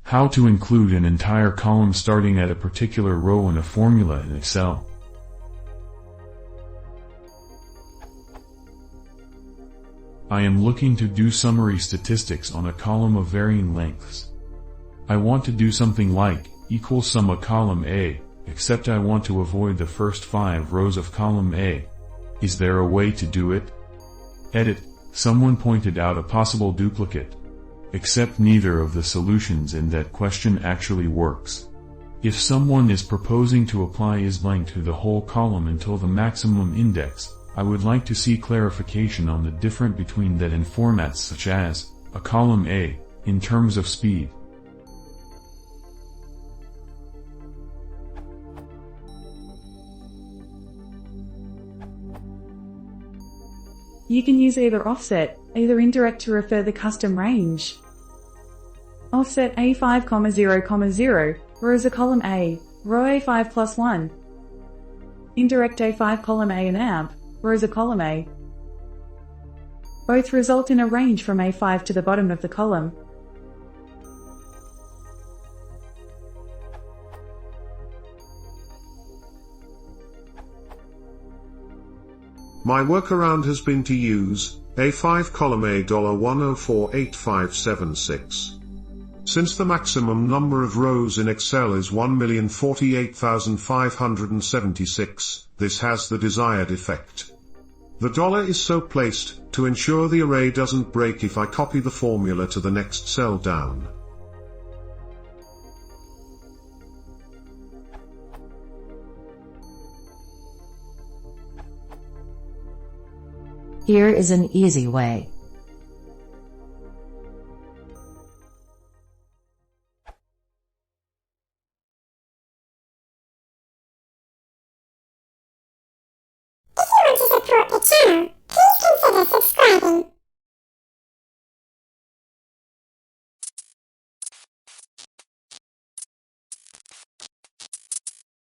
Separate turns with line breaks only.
How to include an entire column starting at a particular row in a formula in Excel. I am looking to do summary statistics on a column of varying lengths. I want to do something like equals sum of column A, except I want to avoid the first 5 rows of column A. Is there a way to do it? Edit. Someone pointed out a possible duplicate. Except neither of the solutions in that question actually works. If someone is proposing to apply isBlank to the whole column until the maximum index, I would like to see clarification on the difference between that and formats such as a column A, in terms of speed.
You can use either offset, either indirect to refer the custom range. Offset A5, 0, 0, rows of column A, row A5 plus 1. Indirect A5 column A and amp, rows of column A. Both result in a range from A5 to the bottom of the column.
My workaround has been to use A5 column A $1048576. Since the maximum number of rows in Excel is 1,048,576, this has the desired effect. The dollar is so placed to ensure the array doesn't break if I copy the formula to the next cell down.
Here is an easy way.
If you want to support the channel, please consider subscribing.